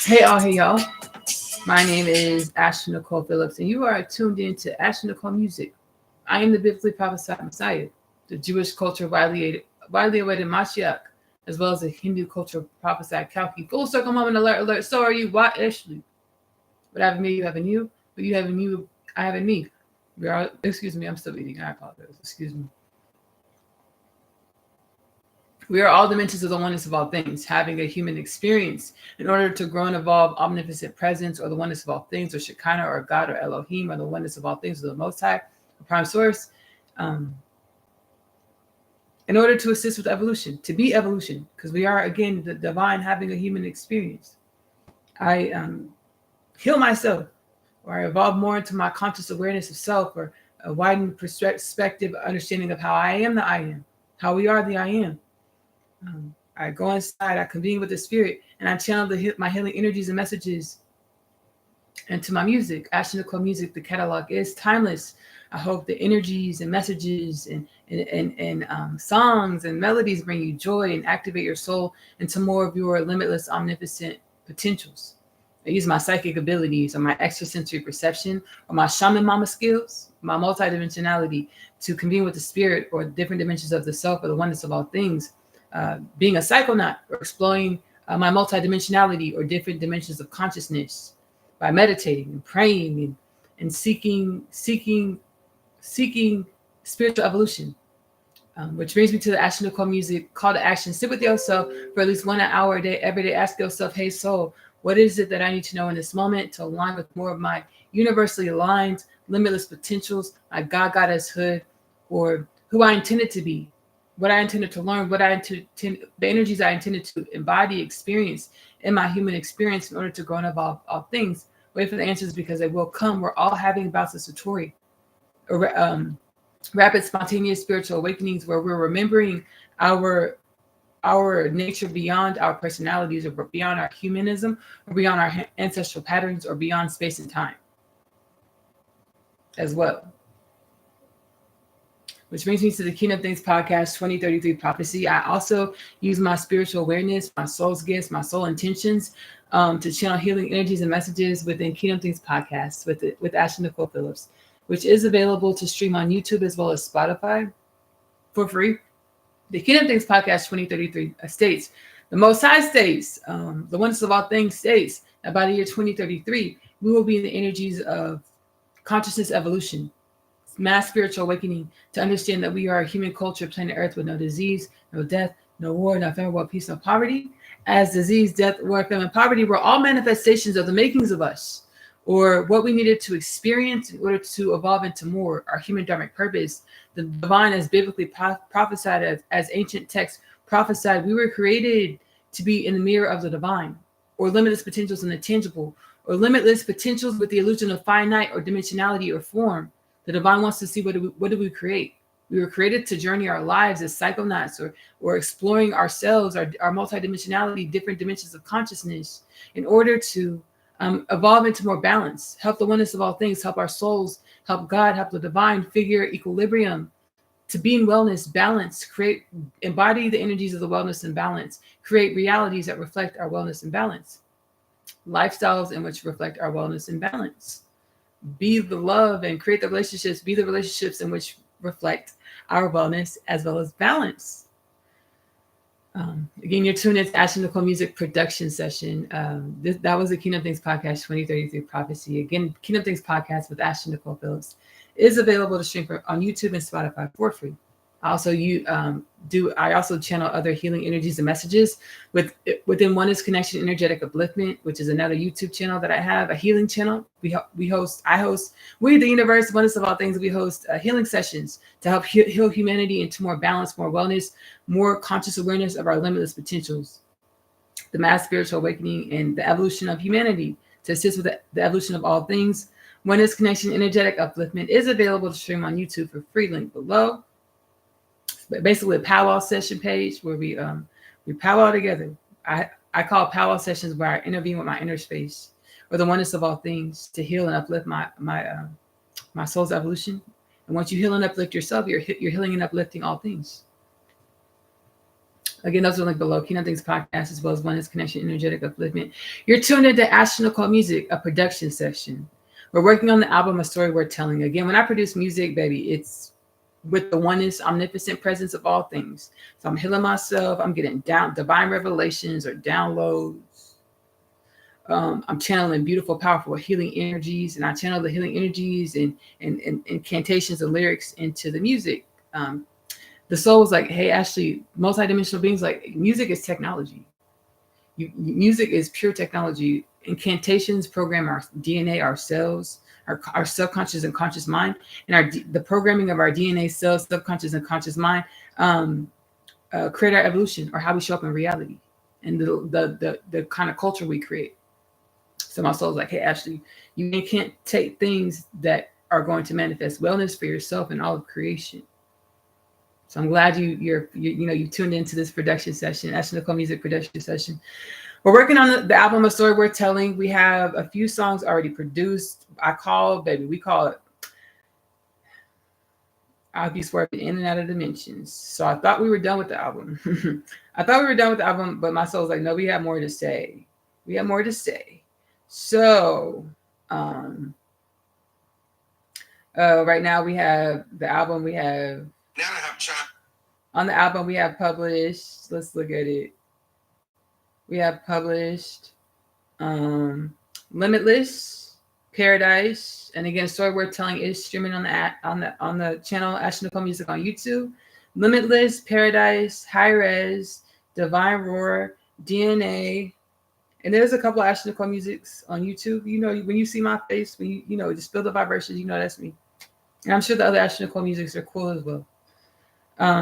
Hey all, hey y'all. My name is Ashley-Nicole Phillips, and you are tuned in to Ashley-Nicole Music. I am the biblically prophesied Messiah, the Jewish culture widely awaited Mashiach, as well as the Hindu culture prophesied Kalki. Full circle moment alert, alert. So are you. Why, Ashley? What I have in me, you have in you. What you have in you, I have in me. We are. Excuse me, I'm still eating. I apologize. Excuse me. We are all dimensions of the oneness of all things, having a human experience in order to grow and evolve omnipotent presence or the oneness of all things, or Shekinah or God or Elohim or the oneness of all things, or the Most High, the Prime Source, in order to assist with evolution, to be evolution, because we are, again, the divine having a human experience. I heal myself, or I evolve more into my conscious awareness of self, or a widened perspective, understanding of how I am the I am, how we are the I am. I go inside, I convene with the spirit, and I channel my healing energies and messages into my music. Ashley-Nicole Music, the catalog is timeless. I hope the energies and messages and songs and melodies bring you joy and activate your soul into more of your limitless, omnipotent potentials. I use my psychic abilities or my extrasensory perception or my shaman mama skills, my multidimensionality to convene with the spirit or different dimensions of the self or the oneness of all things. Being a psychonaut or exploring my multidimensionality or different dimensions of consciousness by meditating and praying and seeking spiritual evolution. Which brings me to the Ashley-Nicole Music call to action. Sit with yourself for at least 1 hour a day, every day. Ask yourself, hey soul, what is it that I need to know in this moment to align with more of my universally aligned, limitless potentials, my God, Goddesshood, or who I intended to be, what I intended to learn, the energies I intended to embody, experience in my human experience in order to grow and evolve all things. Wait for the answers because they will come. We're all having bouts of satori, or rapid, spontaneous spiritual awakenings where we're remembering our nature beyond our personalities, or beyond our humanism, or beyond our ancestral patterns, or beyond space and time as well. Which brings me to the Kingdom Things Podcast 2033 Prophecy. I also use my spiritual awareness, my soul's gifts, my soul intentions to channel healing energies and messages within Kingdom Things Podcast with Ashley-Nicole Phillips, which is available to stream on YouTube as well as Spotify for free. The Kingdom Things Podcast 2033 states, the Most High states, the oneness of all things states that by the year 2033, we will be in the energies of consciousness evolution, mass spiritual awakening, to understand that we are a human culture, planet Earth, with no disease, no death, no war, no famine, world peace, no poverty. As disease, death, war, famine, poverty were all manifestations of the makings of us, or what we needed to experience in order to evolve into more, our human dharmic purpose. The divine, as biblically prophesied, as ancient texts prophesied, we were created to be in the mirror of the divine, or limitless potentials in the tangible, or limitless potentials with the illusion of finite or dimensionality or form. The divine wants to see what do we create. We were created to journey our lives as psychonauts, or exploring ourselves, our multidimensionality, different dimensions of consciousness, in order to evolve into more balance, help the oneness of all things, help our souls, help God, help the divine figure equilibrium, to be in wellness, balance, embody the energies of the wellness and balance, create realities that reflect our wellness and balance, lifestyles in which reflect our wellness and balance. Be the love and create the relationships, be the relationships in which reflect our wellness as well as balance. Again, you're tuned into Ashley-Nicole Music production session. That was the Kingdom Things Podcast 2033 Prophecy. Again, Kingdom Things Podcast with Ashley-Nicole Phillips is available to stream on YouTube and Spotify for free. I also channel other healing energies and messages within Oneness Connection Energetic Upliftment, which is another YouTube channel that I have, a healing channel. We the universe, oneness of all things. We host healing sessions to help heal humanity into more balance, more wellness, more conscious awareness of our limitless potentials, the mass spiritual awakening, and the evolution of humanity to assist with the evolution of all things. Oneness Connection Energetic Upliftment is available to stream on YouTube for free. Link below. Basically a powwow session page where we powwow together. I call powwow sessions where I intervene with my inner space, or the oneness of all things, to heal and uplift my soul's evolution. And once you heal and uplift yourself, you're healing and uplifting all things. Again, those are linked below. Keynote Things Podcast, as well as Oneness Connection, Energetic Upliftment. You're tuned into Ashley-Nicole Music, a production session. We're working on the album, A Story Worth Telling. Again, when I produce music, baby, it's with the oneness, omnipotent presence of all things. So I'm healing myself. I'm getting down divine revelations or downloads. I'm channeling beautiful, powerful healing energies, and I channel the healing energies and incantations and lyrics into the music. The soul was like, hey, Ashley, multidimensional beings, like music is technology. Music is pure technology. Incantations program our DNA, our cells, our subconscious and conscious mind, and the programming of our DNA, cells, subconscious and conscious mind create our evolution or how we show up in reality and the kind of culture we create. So my soul's like, hey, Ashley, you can't take things that are going to manifest wellness for yourself and all of creation. So I'm glad you tuned into this production session, Ashley-Nicole Music production session. We're working on the album, A Story Worth Telling. We have a few songs already produced. We call it I'll be swerving in and out of dimensions. So I thought we were done with the album. But my soul's like, no, we have more to say. So right now we have the album. On the album, we have published. Let's look at it. We have published Limitless, Paradise, and again, Story Worth Telling is streaming on the channel Ashley-Nicole Music on YouTube. Limitless, Paradise, High Res, Divine Roar, DNA, and there's a couple of Ashley-Nicole Musics on YouTube. When you see my face, when you just feel the vibrations, that's me. And I'm sure the other Ashley-Nicole Musics are cool as well.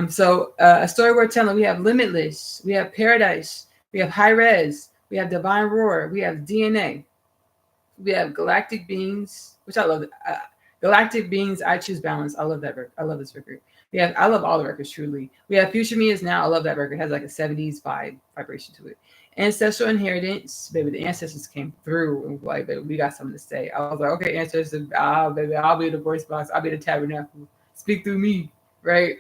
So A Story Worth Telling, we have Limitless, we have Paradise, we have High Res, we have Divine Roar, we have DNA, we have Galactic Beings, which I love. Galactic Beings, I Choose Balance. I love that record. I love this record. I love all the records, truly. We have Future Me Is Now. I love that record. It has like a 70s vibration to it. Ancestral Inheritance, baby, the ancestors came through and like, baby, we got something to say. I was like, okay, ancestors, baby, I'll be the voice box. I'll be the tabernacle. Speak through me, right?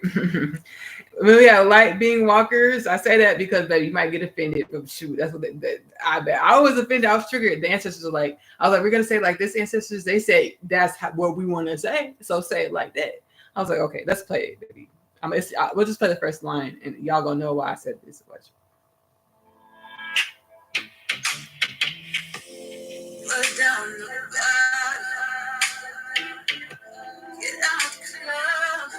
We have Light Being Walkers. I say that because, baby, you might get offended. But shoot, that's what I was offended. I was triggered. The ancestors are like, I was like, we're gonna say like this. Ancestors, they say that's what we want to say. So say it like that. I was like, okay, let's play it, baby. We'll just play the first line, and y'all gonna know why I said this much. Down the get out the club.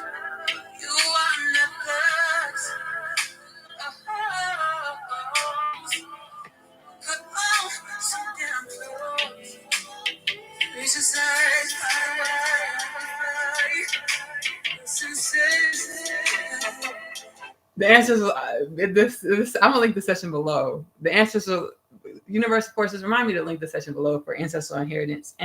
You are not thugs. Put on some damn clothes. Reach aside, the answers. I'm gonna link the session below. The answers are Universal Forces. Remind me to link the session below for Ancestral Inheritance.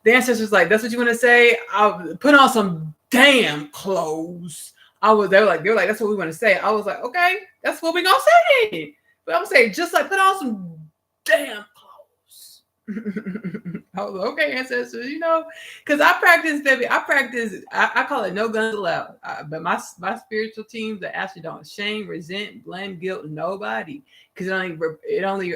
The ancestors like, that's what you want to say? I'll put on some damn clothes. They were like, that's what we want to say. I was like, okay, that's what we're gonna say. But I'm saying just like put on some damn clothes. I was like, okay, ancestors, because I practice, baby. I call it no guns allowed. But my spiritual team that actually don't shame, resent, blame, guilt nobody, because it only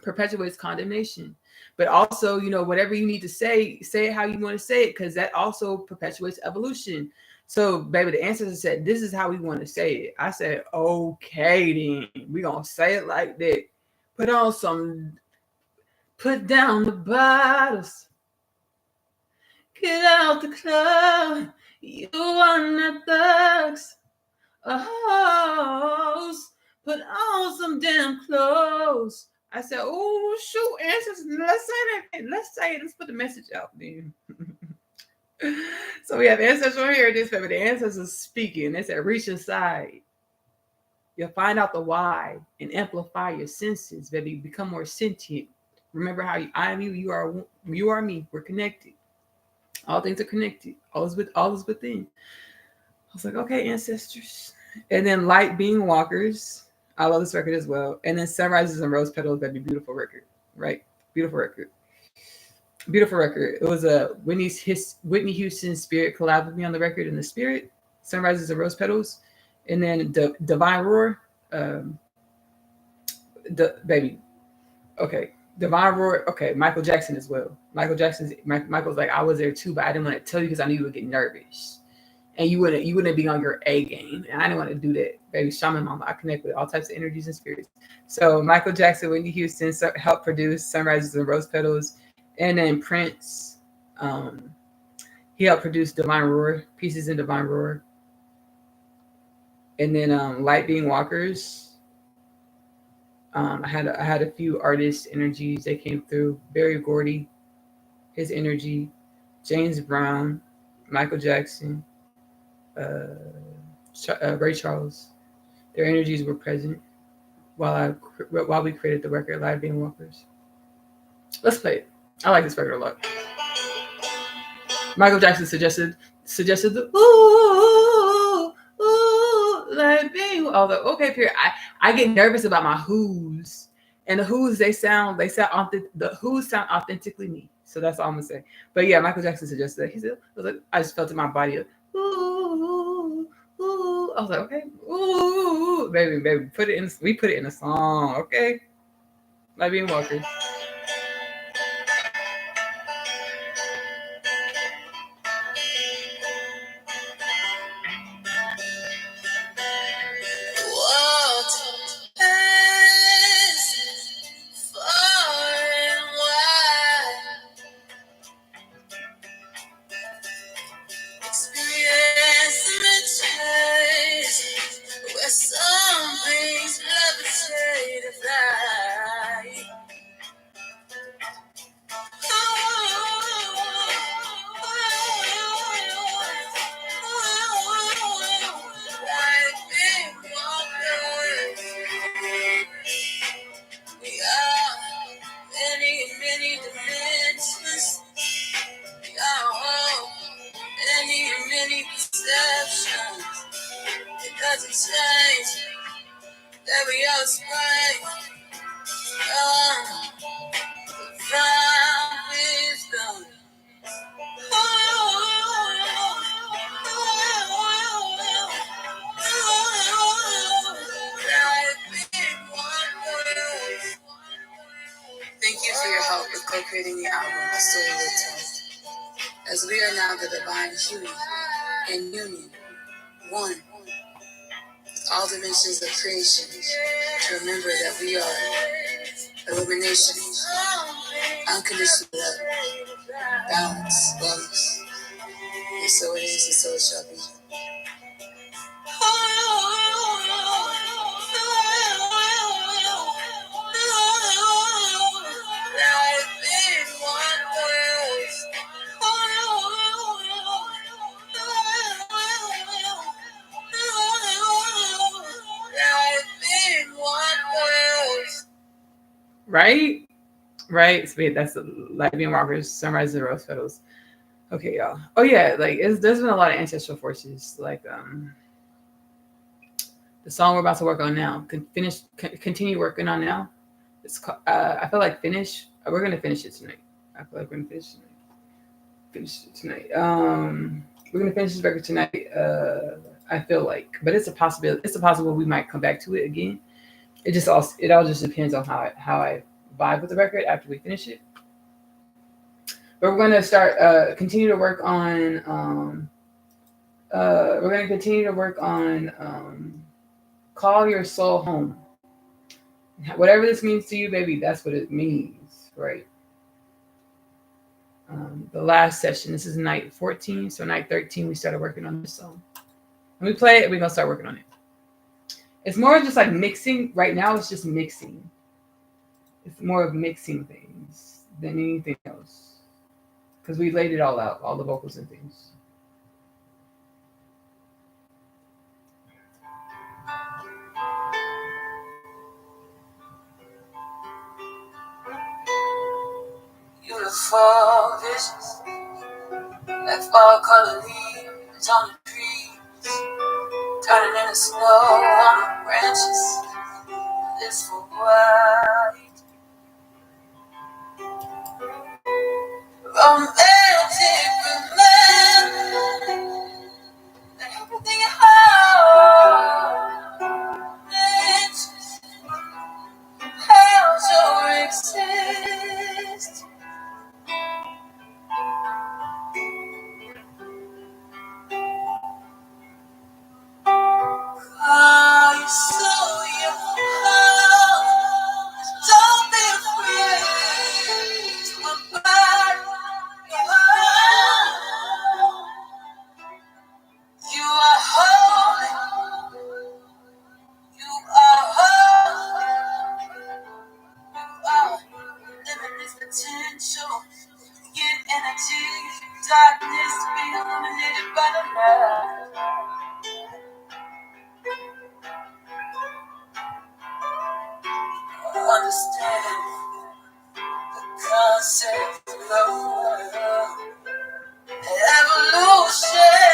perpetuates condemnation. But also, whatever you need to say it how you want to say it, because that also perpetuates evolution. So, baby, the ancestors said, this is how we want to say it. I said, okay, then. We're going to say it like that. Put down the bottles. Get out the club. You are not thugs. Put on some damn clothes. I said, oh, shoot, ancestors, let's say that. Let's say it. Let's put the message out then. So we have ancestral heritage, baby. The ancestors speaking. They said, reach inside. You'll find out the why and amplify your senses, baby. Become more sentient. Remember how I am you, you are me. We're connected. All things are connected. All is within. I was like, okay, ancestors. And then Light Being Walkers. I love this record as well. And then Sunrises and Rose Petals, that'd be beautiful record, right? Beautiful record. It was a Whitney Houston Spirit collab with me on the record in the Spirit. Sunrises and Rose Petals. And then Divine Roar, baby. Okay, Divine Roar. Okay, Michael Jackson as well. Michael's like, I was there too, but I didn't want to tell you because I knew you would get nervous, and you wouldn't be on your A game, and I didn't want to do that, baby. Shaman Mama, I connect with all types of energies and spirits. So Michael Jackson, Whitney Houston helped produce Sunrises and Rose Petals, and then Prince, um, he helped produce Divine Roar, Pieces in Divine Roar, and then Light Being Walkers. I had a few artist energies that came through. Barry Gordy, his energy, James Brown, Michael Jackson, Ray Charles. Their energies were present while we created the record Live Being Walkers. Let's play it. I like this record a lot. Michael Jackson suggested the Live Being. Although okay, period. I get nervous about my who's. And the who's the who's sound authentically me. So that's all I'm gonna say. But yeah, Michael Jackson suggested that. He said, I just felt in my body. Ooh, ooh. I was like, okay, ooh, baby, we put it in a song, okay? Like being Walker. Co-creating the album, The Story Will Tell, as we are now the divine human in union, one with all dimensions of creation, to remember that we are illumination, unconditional love, balance, wellness, and so it is, and so it shall be. Right. So that's the Light Being Walkers, Sunrise and Rose Petals. Okay, y'all. Oh yeah, like there's been a lot of ancestral forces. Like the song we're about to work on now. Continue working on now. It's I feel like we're gonna finish it tonight. I feel like we're gonna finish it tonight. We're gonna finish this record tonight. I feel like, but it's a possibility. It's a possible we might come back to it again. It all just depends on how I vibe with the record after we finish it. But we're gonna start continue to work on Call Your Soul Home. Whatever this means to you, baby, that's what it means, right? The last session, this is night 14, so night 13 we started working on this song. When we play it, we're gonna start working on it. It's more just like mixing. Right now it's just mixing. It's more of mixing things than anything else. Because we laid it all out, all the vocals and things. Beautiful visions, like fall color leaves on the trees, turning into snow on the branches. This for white. Romantic romance, and everything you hold. illuminated by the night. Understand the concept of love, evolution,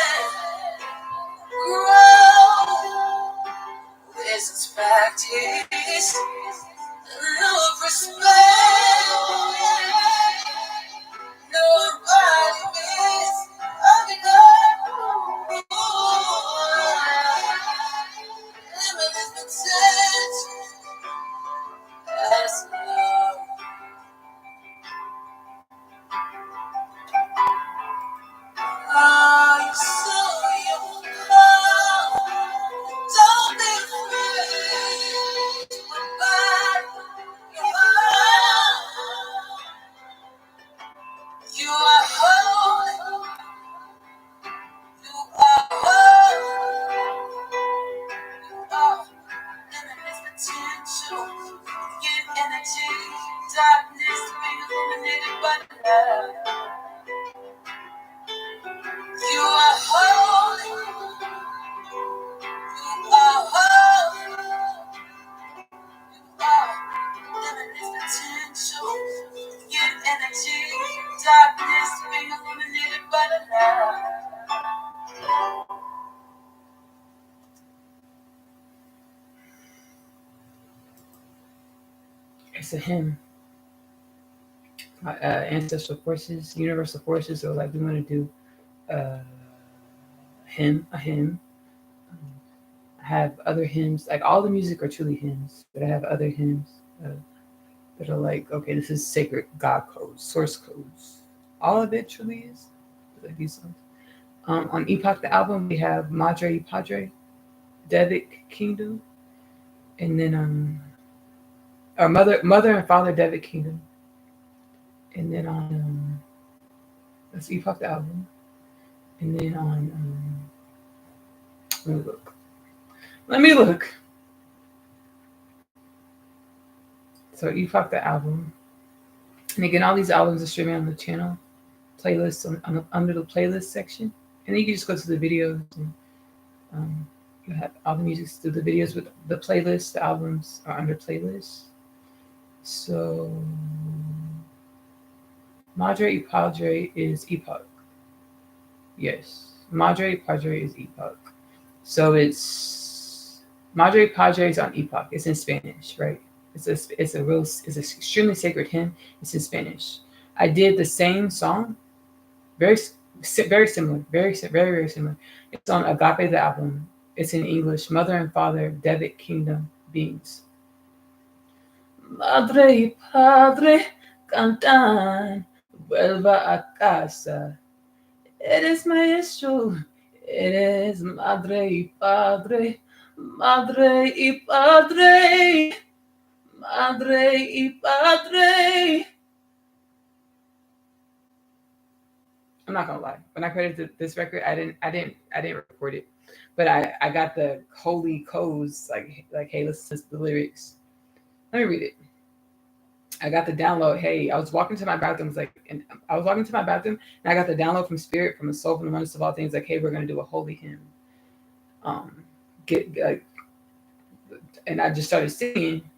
growth, wisdom's practice, love, respect, nobody is limitless potential as love. You saw your love. Don't be afraid to invite your love. You are holy. You are holy. You are limitless potential. Give energy. Darkness being illuminated by the light. You are holy. You are holy. You are limitless potential. Give energy. Darkness being illuminated by the light. It's a hymn. Ancestral forces, universal forces. So like we want to do a hymn. I have other hymns. Like all the music are truly hymns, but I have other hymns that are like, okay, this is sacred God codes, source codes. All of it truly is like these songs. On Epoch the album, we have Madre y Padre, Devic Kingdom, and then or Mother and Father Devic Kingdom, and then on that's Epoch the album, and then on let me look. So Epoch the album, and again, all these albums are streaming on the channel playlist under the playlist section, and then you can just go to the videos and you have all the music through the videos with the playlist. The albums are under playlists. So Madre y Padre is Epoch. Yes, Madre y Padre is Epoch. So it's Madre y Padre is on Epoch. It's in Spanish, right? It's an extremely sacred hymn. It's in Spanish. I did the same song, very similar, very similar. It's on Agape the album. It's in English. Mother and Father, Devic Kingdom beings. Madre y Padre cantan, vuelva a casa. Eres maestro, eres madre y padre, madre y padre, madre y padre. I'm not gonna lie. When I created this record, I didn't record it, but I got the holy codes like hey, listen to the lyrics. Let me read it. I got the download. Hey, I was walking to my bathroom. And I got the download from Spirit, from the Soul, from the Oneness of all things. Like, hey, we're gonna do a holy hymn. And I just started singing,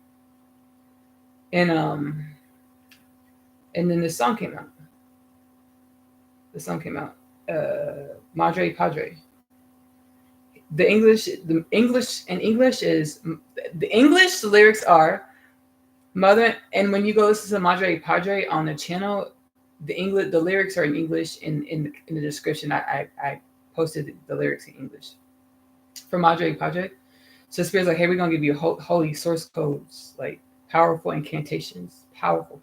and then the song came out. Madre y Padre. The lyrics are Mother, and when you go listen to Madre y Padre on the channel, the lyrics are in English. In the description, I posted the lyrics in English for Madre y Padre. So Spirit's like, hey, we're gonna give you holy source codes, like powerful incantations, powerful.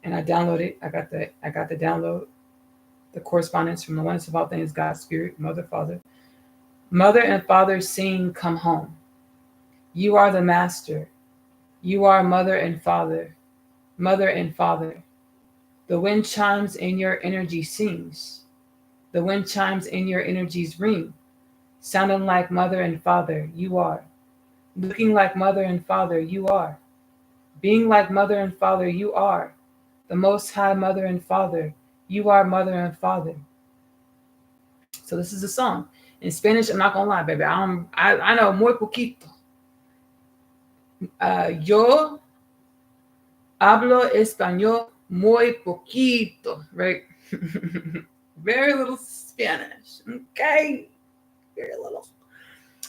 And I downloaded. I got the download, the correspondence from the Oneness of all things, God, Spirit, Mother, Father. Mother and Father sing, come home. You are the master. You are Mother and Father. Mother and Father. The wind chimes and your energy sings. The wind chimes and your energies ring. Sounding like Mother and Father, you are. Looking like Mother and Father, you are. Being like Mother and Father, you are. The Most High Mother and Father, You are mother and father. So this is a song. In Spanish, I'm not gonna lie, baby. I know muy poquito. Yo hablo español muy poquito, right? Very little Spanish, okay? Very little.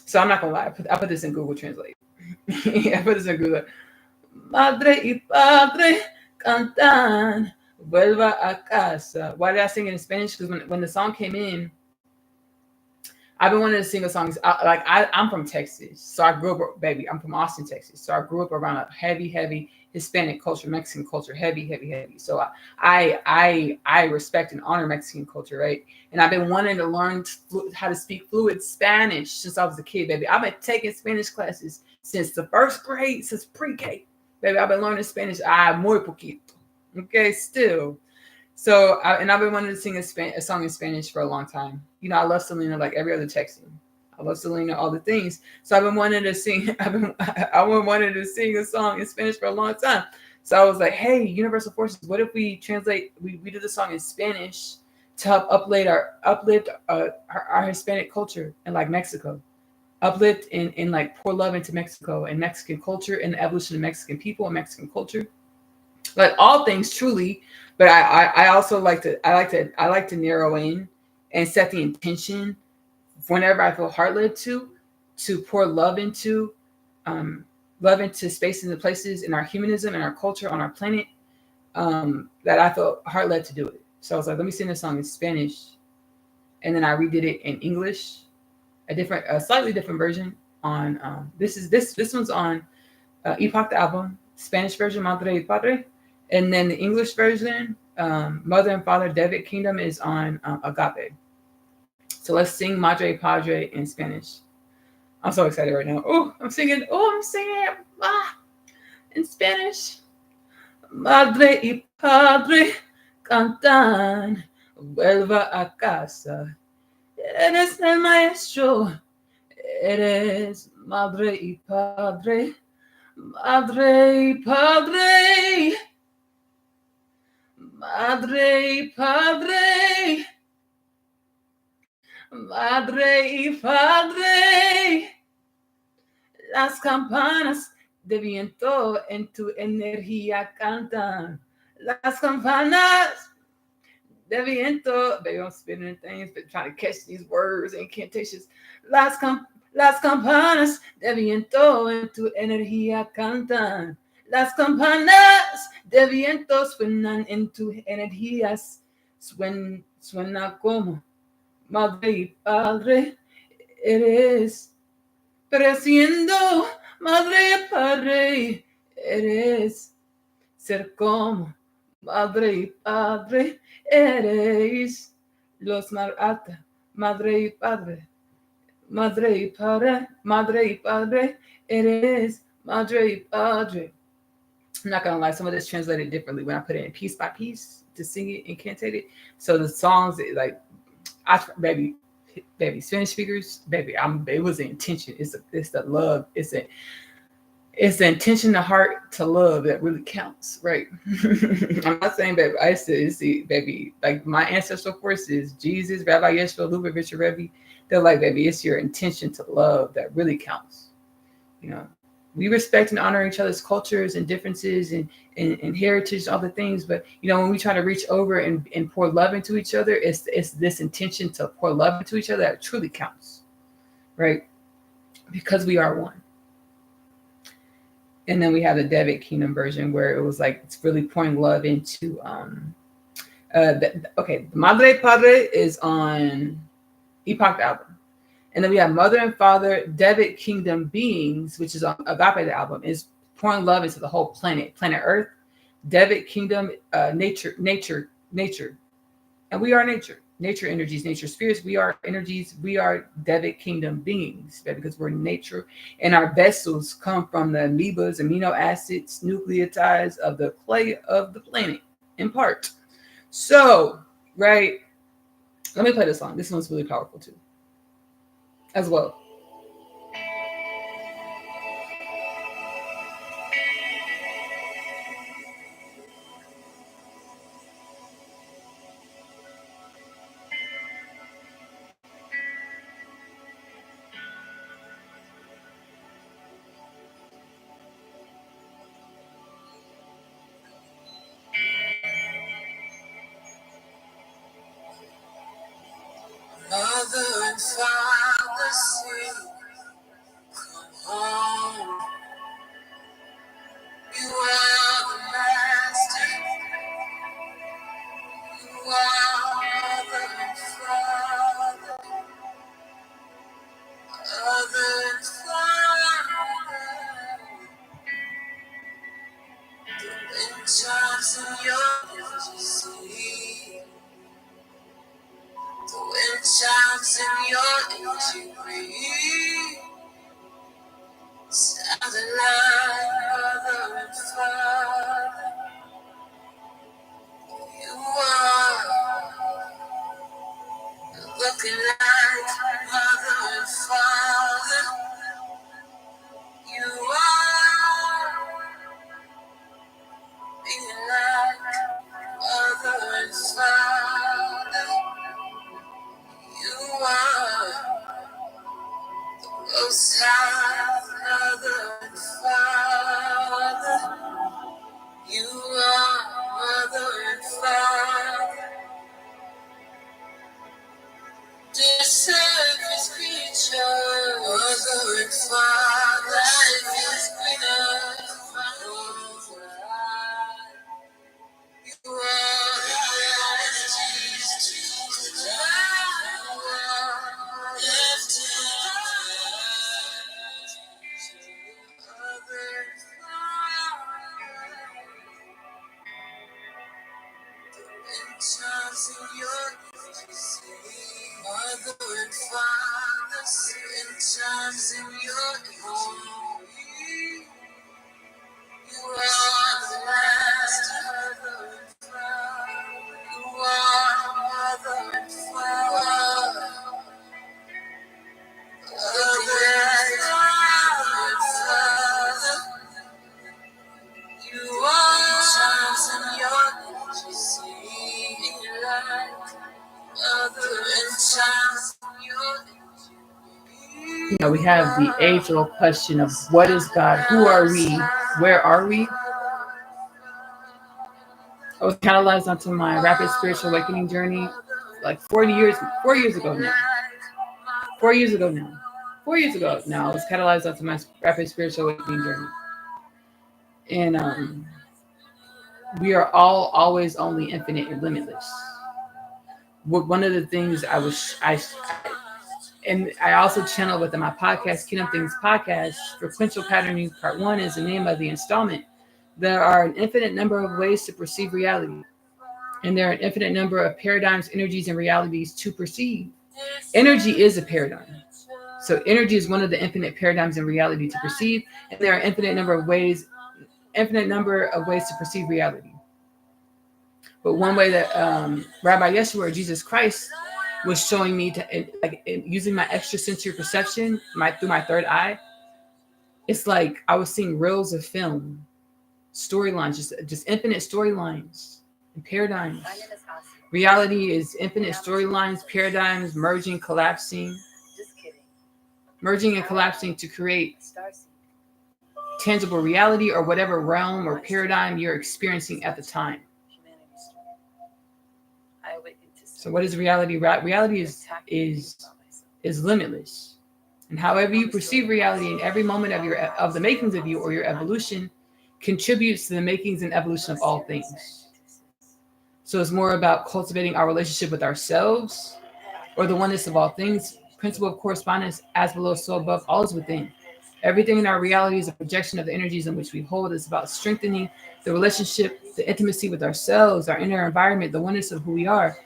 So I'm not gonna lie. I put this in Google Translate. I put this in Google. Madre y padre cantan, vuelva a casa. Why did I sing it in Spanish? Because when the song came in, I've been wanting to sing a song. I'm from Texas, so I grew up, baby. I'm from Austin, Texas, so I grew up around a heavy Hispanic culture, Mexican culture, heavy. So I respect and honor Mexican culture, right? And I've been wanting to learn how to speak fluid Spanish since I was a kid, baby. I've been taking Spanish classes since the first grade, since pre-K, baby. I've been learning Spanish. Muy poquito, okay, still. So, I've been wanting to sing a song in Spanish for a long time. You know, I love Selena like every other Texan. I love Selena, all the things. So I've been wanting to sing. I've been wanting to sing a song in Spanish for a long time. So I was like, hey, Universal Forces, what if we translate? We do the song in Spanish to help uplift our Hispanic culture in like Mexico, uplift and like pour love into Mexico and Mexican culture and the evolution of Mexican people and Mexican culture, like all things truly. But I also like to narrow in and set the intention whenever I feel heart led to pour love into spaces and places in our humanism and our culture on our planet, that I felt heart led to do it. So I was like, let me sing this song in Spanish, and then I redid it in English, a slightly different version on this one's on Epoch the album, Spanish version Madre y Padre, and then the English version, Mother and Father, David Kingdom, is on Agape. So let's sing Madre y Padre in Spanish. I'm so excited right now. I'm singing in Spanish. Madre y Padre cantan, vuelva a casa. Eres el maestro, eres madre y padre. Madre, padre, madre, padre, madre y padre. Las campanas de viento en tu energía cantan. Las campanas de viento. Baby, I'm spinning things, but trying to catch these words, incantations. Las campanas de viento en tu energía cantan. Las campanas de viento suenan en tus energías. Suena como madre y padre. Eres creciendo, madre y padre. Eres ser como madre y padre. Eres los marata, madre y padre. Madre y padre, madre y padre, eres madre y padre. I'm not gonna lie, some of this translated differently when I put it in piece by piece to sing it and cantate it. So the songs, like, baby, Spanish speakers, baby, it was the intention. It's the love. It's the intention, the heart to love that really counts, right? I'm not saying, baby, it's the baby, like my ancestral forces, Jesus, Rabbi Yeshua, Lubavitch, Richard Rebbe, they're like, baby, it's your intention to love that really counts. You know, we respect and honor each other's cultures and differences and heritage, all the things. But, you know, when we try to reach over and pour love into each other, it's this intention to pour love into each other that truly counts, right? Because we are one. And then we have the David Kingdom version where it was like, it's really pouring love into, the Madre Padre is on Epoch the album. And then we have Mother and Father, David Kingdom Beings, which is on Agape the album, is pouring love into the whole planet Earth. David Kingdom, nature. And we are nature energies, nature spirits. We are energies. We are David Kingdom beings, because we're nature. And our vessels come from the amoebas, amino acids, nucleotides of the clay of the planet, in part. So, right, let me play this song. This one's really powerful too, as well. Mother and father sing, come home. You are the master. You are mother and father. Mother and father. The wind chimes in your energy. The wind chimes in your energy. Breathe. Sounding like mother and father. You are looking like mother and father. You are being like mother and father. You are most high mother and father. You are mother and father. The surface creature, mother and father, life is greener. You are the energies to fly. Left to mother and father. And chimes in your energy, mother and father, and chimes in your energy. You are the master, mother and father. You are mother and father. Mother and father. You are chimes in your energy, in your life. Mother and chimes in your energy. You know, we have the age-old question of what is God? Who are we? Where are we? I was catalyzed onto my rapid spiritual awakening journey like 4 years ago now. 4 years ago now. 4 years ago now, I was catalyzed onto my rapid spiritual awakening journey. And we are all always only infinite and limitless. One of the things I also channel within my podcast, Kingdom Things Podcast, Frequential Patterning Part 1 is the name of the installment. There are an infinite number of ways to perceive reality. And there are an infinite number of paradigms, energies, and realities to perceive. Energy is a paradigm. So energy is one of the infinite paradigms in reality to perceive. And there are an infinite number of ways to perceive reality. But one way that Rabbi Yeshua or Jesus Christ was showing me using my extrasensory perception, through my third eye, it's like I was seeing reels of film, storylines, just infinite storylines and paradigms. Reality is infinite storylines, paradigms, merging and collapsing to create tangible reality or whatever realm or paradigm you're experiencing at the time. So what is reality? Reality is limitless. And however you perceive reality in every moment of the makings of you or your evolution contributes to the makings and evolution of all things. So it's more about cultivating our relationship with ourselves or the oneness of all things. Principle of correspondence, as below, so above, all is within. Everything in our reality is a projection of the energies in which we hold. It's about strengthening the relationship, the intimacy with ourselves, our inner environment, the oneness of who we are,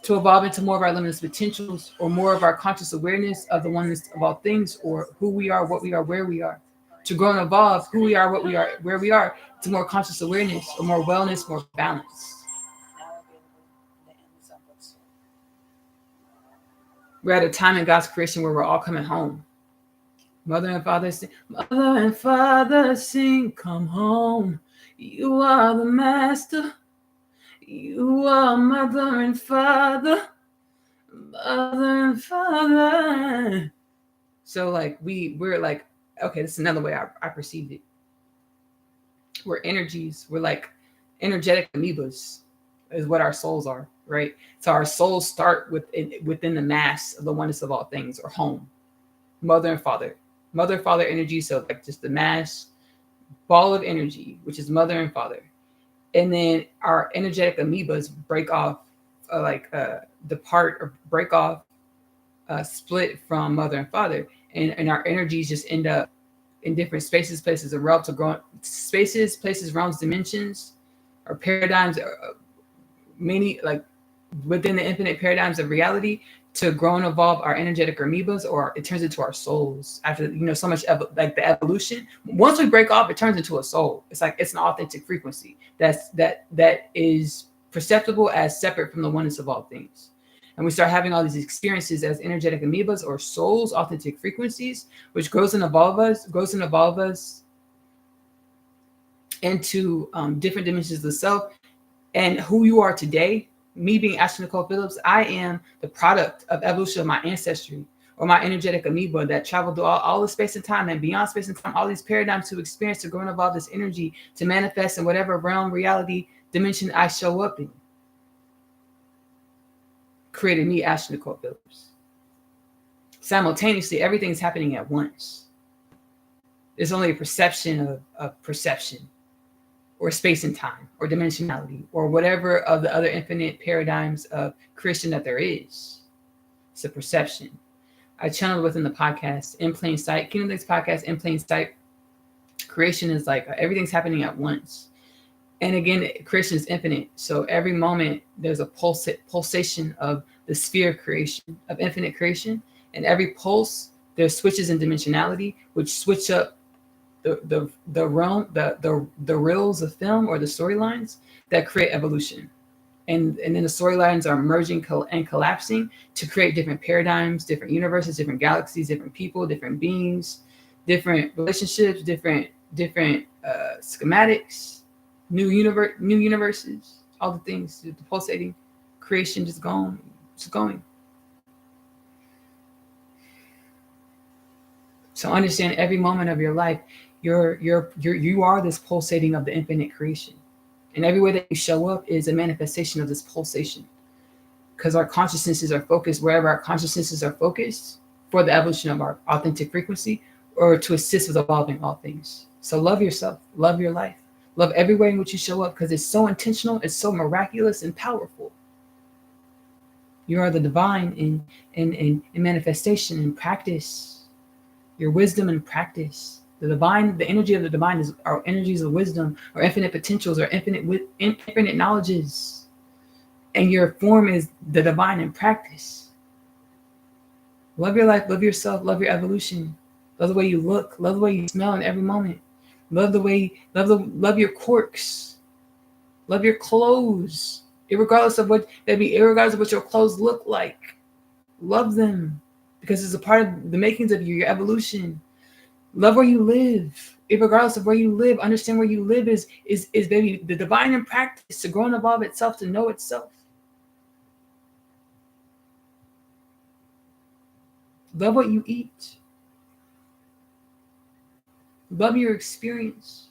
to evolve into more of our limitless potentials or more of our conscious awareness of the oneness of all things, or who we are, what we are, where we are. To grow and evolve who we are, what we are, where we are, to more conscious awareness or more wellness, more balance. We're at a time in God's creation where we're all coming home. Mother and father sing, come home. You are the master. You are mother and father. Mother and father. So like we're like, okay, this is another way I perceive it. We're energies. We're like energetic amoebas. is what our souls are, right? So our souls start within the mass of the oneness of all things, or home, mother and father energy. So like just the mass ball of energy, which is mother and father. And then our energetic amoebas break off, depart or break off, split from mother and father. And our energies just end up in different spaces, places, and realms, spaces, places, realms, dimensions, or paradigms, many, like within the infinite paradigms of reality, to grow and evolve our energetic amoebas, or it turns into our souls after, so much like the evolution. Once we break off, it turns into a soul. It's like it's an authentic frequency that is perceptible as separate from the oneness of all things. And we start having all these experiences as energetic amoebas or souls, authentic frequencies, which grows and evolve us into different dimensions of the self. And who you are today, me being Ashley-Nicole Phillips, I am the product of evolution of my ancestry, or my energetic amoeba that traveled through all the space and time and beyond space and time, all these paradigms to experience, to grow and evolve this energy, to manifest in whatever realm, reality, dimension I show up in. Created me, Ashley-Nicole Phillips. Simultaneously, everything's happening at once. There's only a perception of perception, or space and time, or dimensionality, or whatever of the other infinite paradigms of creation that there is. It's a perception. I channeled within the podcast, In Plain Sight, Kingdom Things podcast, In Plain Sight. Creation is like everything's happening at once. And again, creation is infinite. So every moment there's a pulsation of the sphere of creation, of infinite creation. And every pulse, there's switches in dimensionality, which switch up the realm, the reels of film, or the storylines that create evolution. And then the storylines are merging and collapsing to create different paradigms, different universes, different galaxies, different people, different beings, different relationships, different schematics, new universes, all the things, the pulsating creation just going. So understand every moment of your life, you are this pulsating of the infinite creation. And every way that you show up is a manifestation of this pulsation. Because our consciousnesses are focused wherever our consciousnesses are focused for the evolution of our authentic frequency, or to assist with evolving all things. So love yourself, love your life, love every way in which you show up, because it's so intentional, it's so miraculous and powerful. You are the divine in manifestation and practice. Your wisdom and practice. The divine, the energy of the divine is our energies of wisdom, or infinite potentials, or infinite knowledges. And your form is the divine in practice. Love your life, love yourself, love your evolution. Love the way you look, love the way you smell in every moment. Love your quirks. Love your clothes. Irregardless of what your clothes look like. Love them. Because it's a part of the makings of your evolution. Love where you live. Regardless of where you live, understand where you live is baby, the divine in practice, to grow and evolve itself, to know itself. Love what you eat. Love your experience.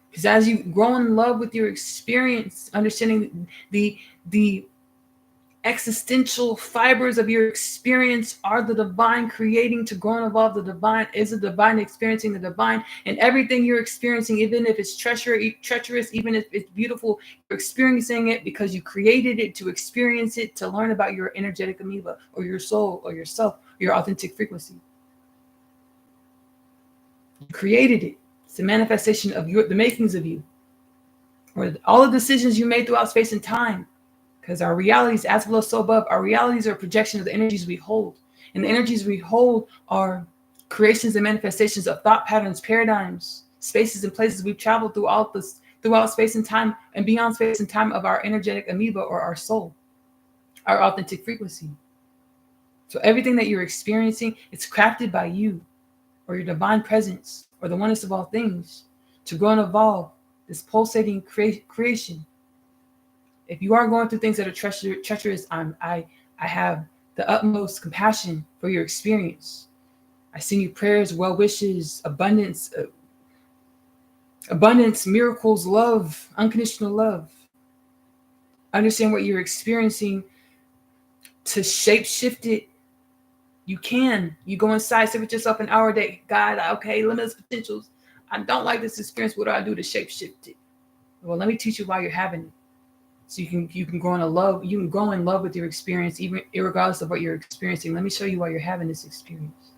Because as you grow in love with your experience, understanding the existential fibers of your experience are the divine creating to grow and evolve. The divine is the divine experiencing the divine, and everything you're experiencing, even if it's treacherous, even if it's beautiful, you're experiencing it because you created it to experience it, to learn about your energetic amoeba, or your soul, or yourself, your authentic frequency. You created it. It's a manifestation of the makings of you, or all the decisions you made throughout space and time. Because our realities, as below, so above, our realities are a projection of the energies we hold. And the energies we hold are creations and manifestations of thought patterns, paradigms, spaces and places we've traveled throughout space and time, and beyond space and time, of our energetic amoeba, or our soul, our authentic frequency. So everything that you're experiencing, it's crafted by you, or your divine presence, or the oneness of all things, to grow and evolve this pulsating creation. If you are going through things that are treacherous, I have the utmost compassion for your experience. I send you prayers, well wishes, abundance, miracles, love, unconditional love. understand what you're experiencing, to shape shift it. You can. You go inside, sit with yourself an hour a day. God, okay, limitless potentials. I don't like this experience. What do I do to shape shift it? Well, let me teach you why you're having it. So you can grow in love. You can grow in love with your experience, even regardless of what you're experiencing. Let me show you why you're having this experience.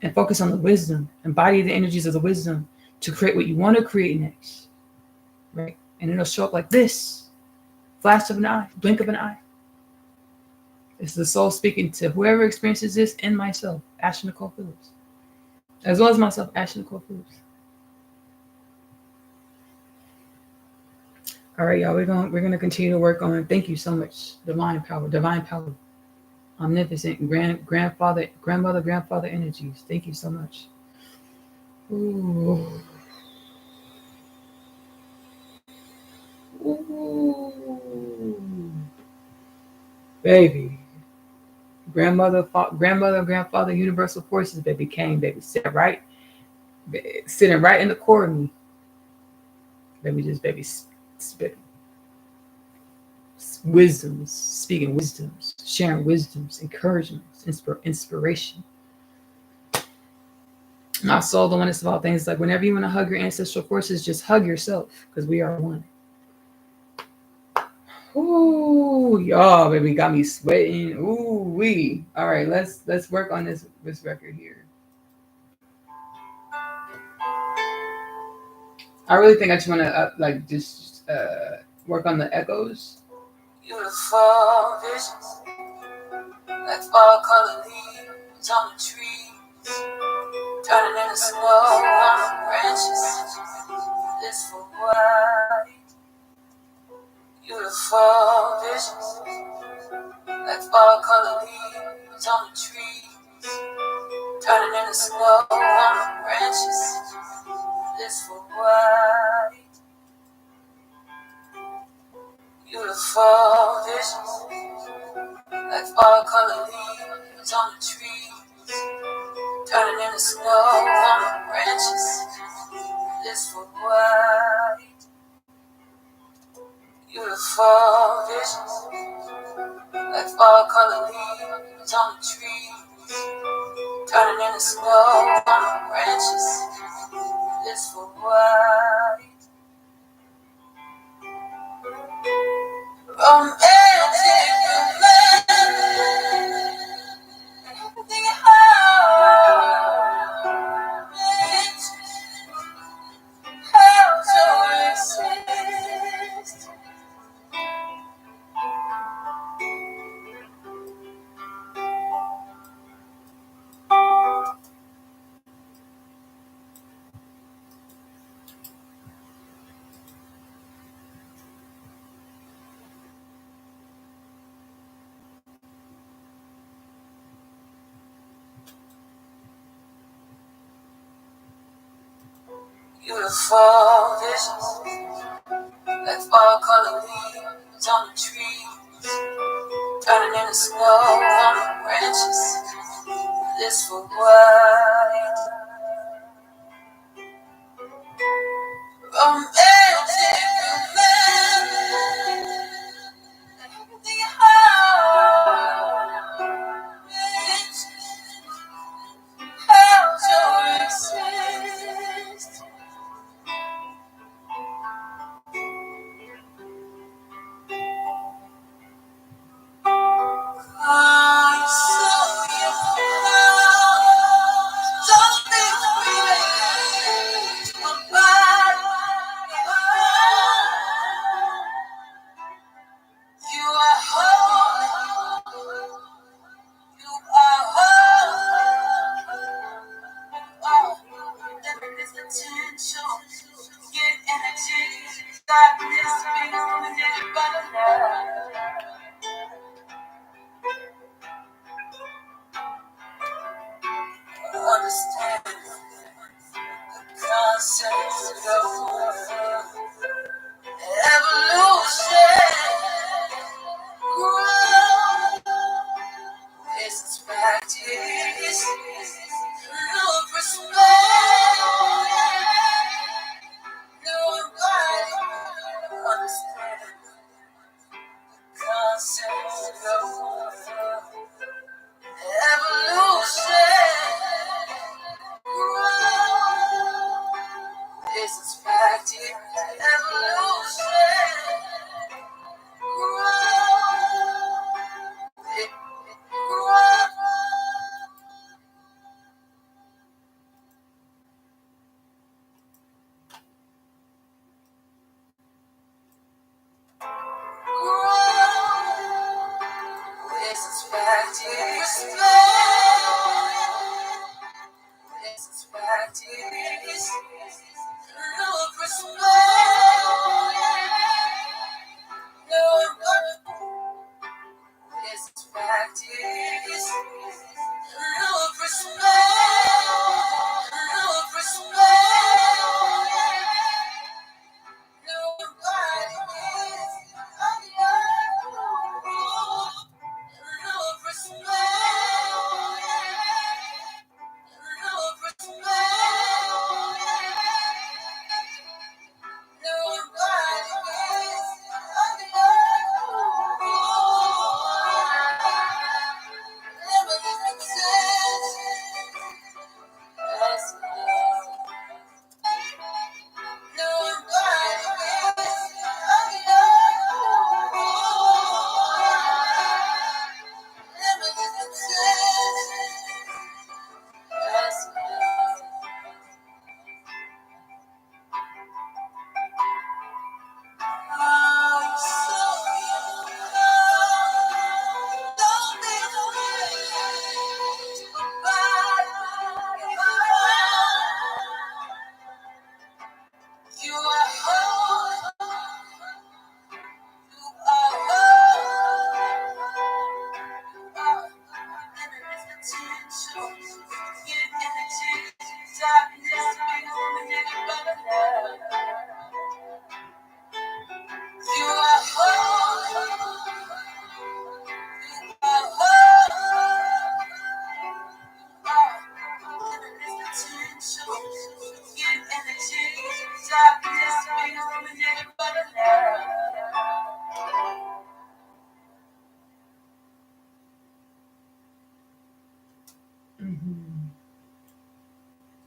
And focus on the wisdom. Embody the energies of the wisdom to create what you want to create next. Right? And it'll show up like this. Flash of an eye, blink of an eye. It's the soul speaking to whoever experiences this and myself, Ashley-Nicole Phillips. As well as myself, Ashley-Nicole Phillips. All right, y'all. We're gonna continue to work on. Thank you so much. Divine power, omnipotent, grandmother, grandfather energies. Thank you so much. Ooh. Ooh. Baby. Grandmother, grandfather, universal forces, baby, came, baby, sitting right in the core of me. Baby, just baby, wisdoms, speaking wisdoms, sharing wisdoms, encouragements, inspiration. My soul, the oneness of all things, like whenever you want to hug your ancestral forces, just hug yourself, because we are one. Ooh, y'all, baby, got me sweating. Ooh, wee. All right, let's work on this record here. I really think I just want to work on the echoes. Beautiful visions, like fall color leaves on the trees, turning into snow on the branches. This for white. Beautiful visions, like fall color leaves on the trees, turning into snow on the branches. This for white. Beautiful visions, like fall color leaves on the trees, turning into snow on the branches. This for white. Beautiful visions, like fall color leaves on the trees, turning into snow on the branches. This for white. Romantic romance, everything how to exist. Beautiful visions, like fall color leaves on the trees, turning into snow on the branches. This for white. Romantic romance, everything how to exist. I saw you don't be afraid. My body,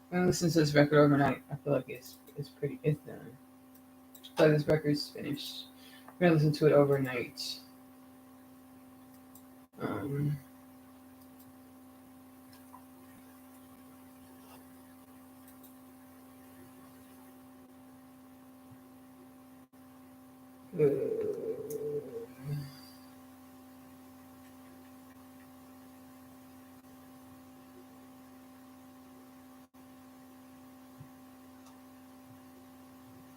When I listen to this record overnight, I feel like it's done. I feel like this record's finished. We're gonna listen to it overnight. Um, uh,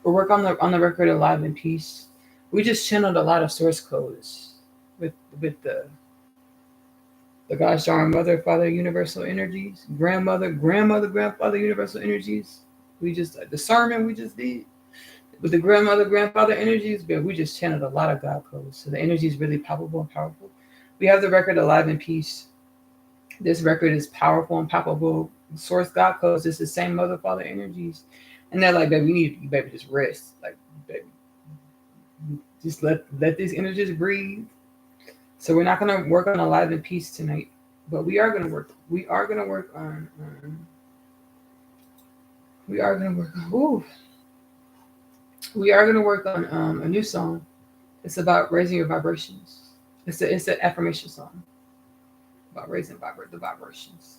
we'll work on the record Alive in Peace. We just channeled a lot of source codes with the gosh darn mother, father, universal energies, grandmother, grandfather, universal energies. We just the sermon we just did with the grandmother, grandfather energies, but we just channeled a lot of God codes. So the energy is really palpable and powerful. We have the record Alive in Peace. This record is powerful and palpable. Source God codes. It's the same mother, father energies. And they're like, baby, you baby, just rest. Like, baby, just let these energies breathe. So we're not gonna work on Alive in Peace tonight, but we are gonna work. We are gonna work on. We are gonna work on. Ooh. We are gonna work on a new song. It's about raising your vibrations. It's an affirmation song about raising the vibrations.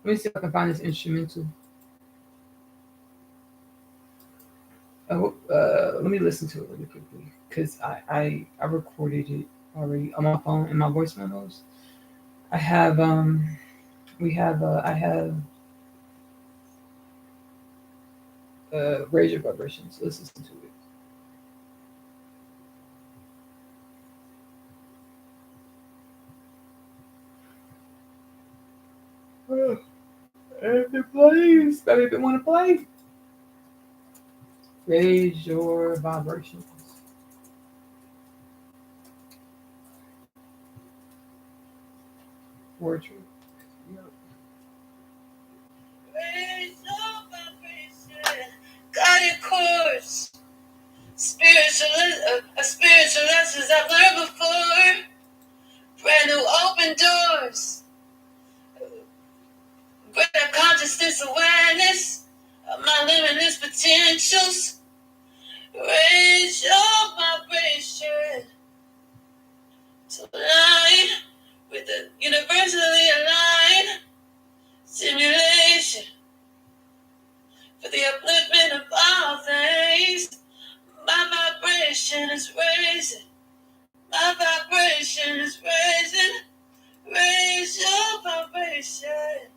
Let me see if I can find this instrumental. Let me listen to it really quickly because I recorded it already on my phone in my voice memos. I have I have raise your vibrations. Let's listen to it. If it plays, that if it want to play, raise your vibrations. Word truth. Yep. Raise your vibration, guided course. Spiritual lessons I've learned before. Brand new open doors. Greater consciousness awareness of my limitless potentials. Raise your vibration to align with the universally aligned simulation for the upliftment of all things. My vibration is raising. My vibration is raising. Raise your vibration.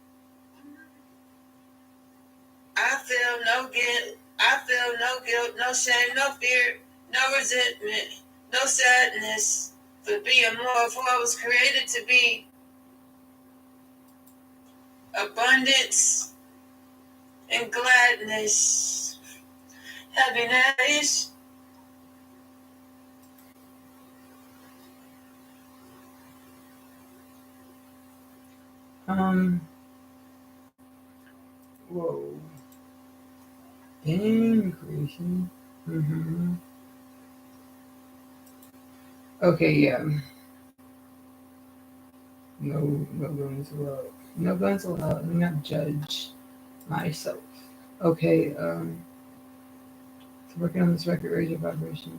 I feel no guilt. I feel no guilt, no shame, no fear, no resentment, no sadness for being more of who I was created to be. Abundance and gladness. Happiness. Whoa. Increasing. Okay, yeah. No guns allowed. No guns allowed. Let me not judge myself. Okay, so working on this record, raise your vibration.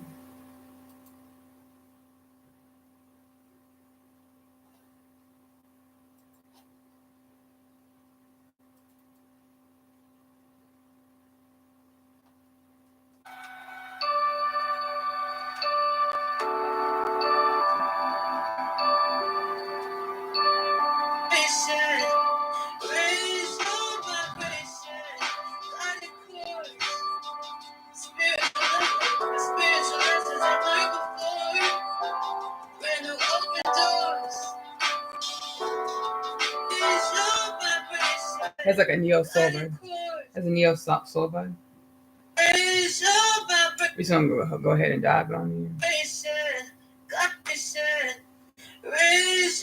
Raise your vibration. Guided course. Spiritual lessons I've learned before. Brand new open doors. Raise your vibration. That's like a neo soul vibe. That's a neo soul vibe. Raise your vibration. We're just gonna go ahead and dive on you. Raise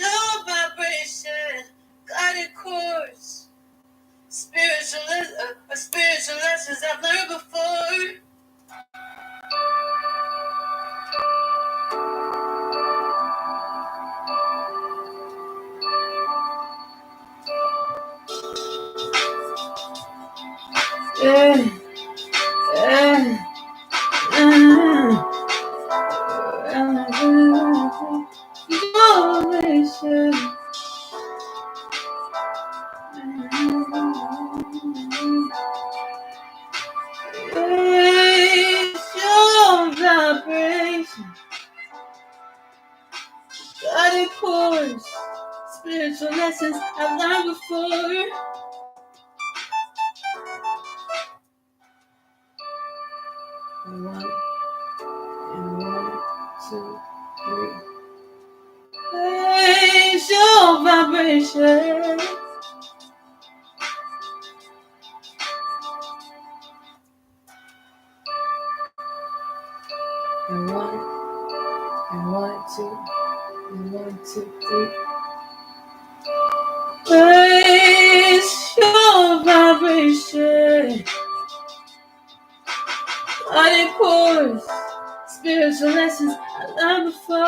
your vibration. Guided course. Spiritual lessons I've learned before. your vibration. Guided course, spiritual lessons I've learned before. And one, two, three. Raise your vibration. And one, two, and 1, 2, 3. Raise your vibration. Guided course, spiritual lessons I learned before.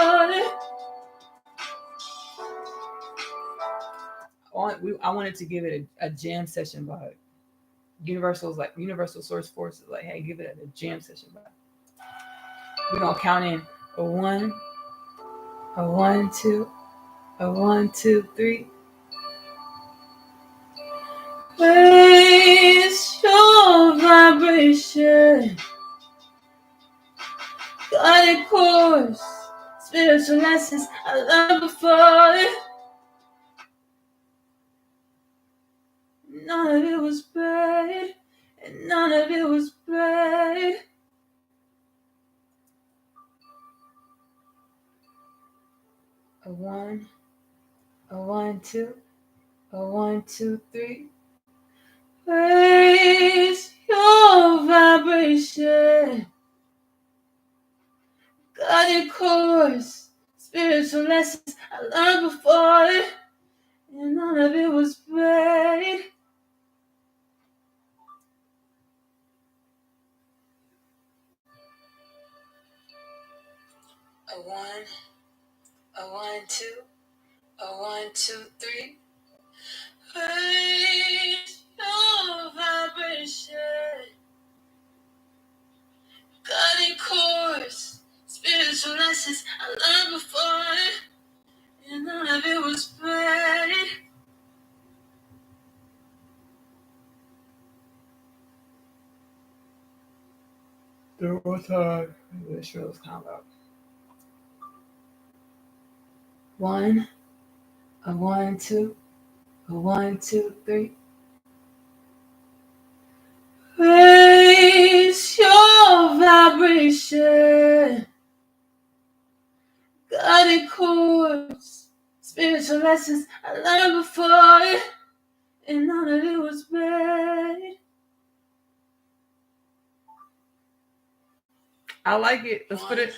I wanted to give it a jam session vibe. Universal Source Force is like, hey, give it a jam session vibe. We're gonna count in a 1, a 1, 2, a 1, 2, 3. Raise your vibration. Guided course, spiritual lessons I learned before. None of it was bad, and none of it was bad. A 1, a 1, 2, a 1, 2, 3. Raise your vibration. Guided course, spiritual lessons I learned before, and none of it was bad. A 1, a 1, 2, a 1, 2, 3. Raise your vibration. Guided course, spiritual lessons I learned before, and none of it was bad. There was time. This show was kind of loud. 1, a 1, 2, a 1, 2, 3. Raise your vibration. Guided course, spiritual lessons I learned before, and none of it was bad. I like it. Let's put it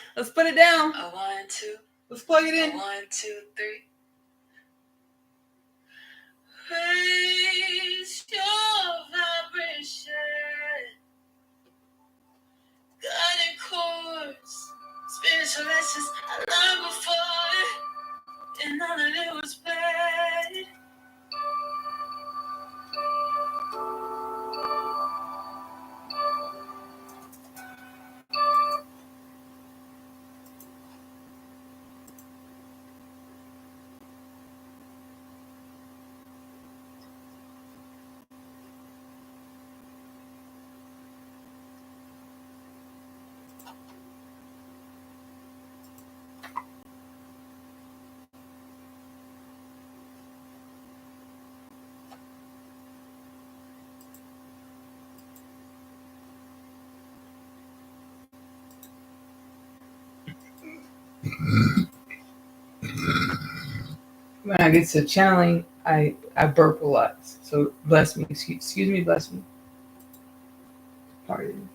down. A 1, 2. Let's plug it in. 1, 2, 3. Raise your vibration. Guided course, spiritual lessons I learned before, and none of it was bad. When I get to channeling, I burp a lot. So bless me. Excuse me, bless me. Pardon.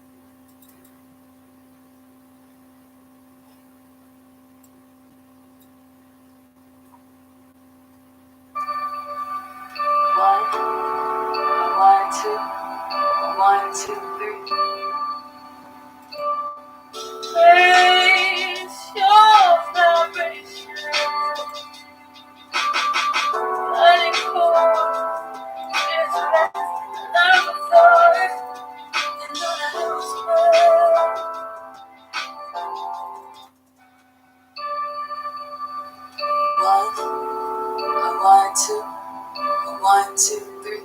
One, two, 1, 2, 3. Raise your vibration. Letting go. It's less than before. two, one, two, three.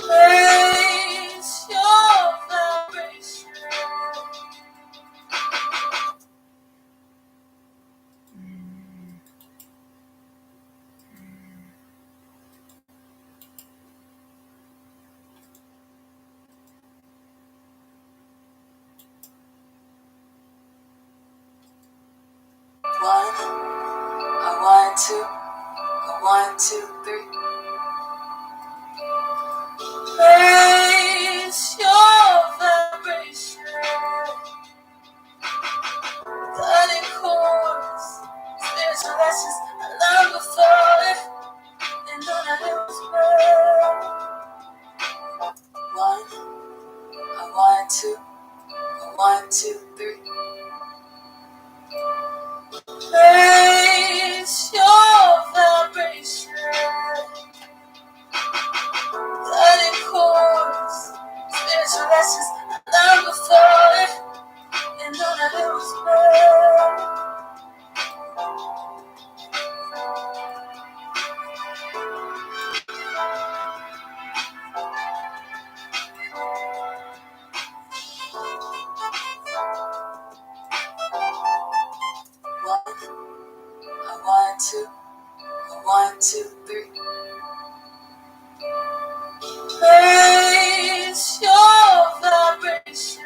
Raise your vibration. One, two, one, two, three. Raise your vibration. Cutting cords, spiritual lessons I learned before, and none of it was real. One, two, three. Raise your vibration. Cutting cords, spiritual lessons I learned before, and none of it was real. One, two, three. Raise your vibration.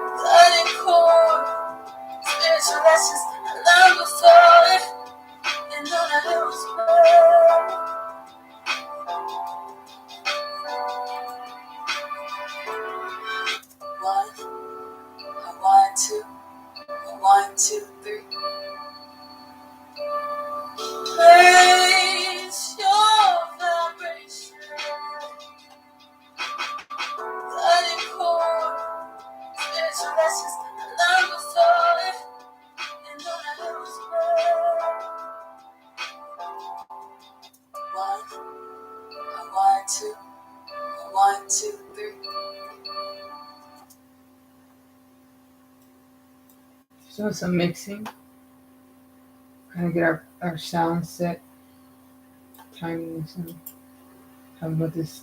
Cutting cord, spiritual lessons I learned before, and none of it was real. One, two, three. Raise your vibration. Cutting cord, spiritual lessons I learned before, and none of it was real. One, two, three. So some mixing. Kind of get our sound set. Timing and talking about this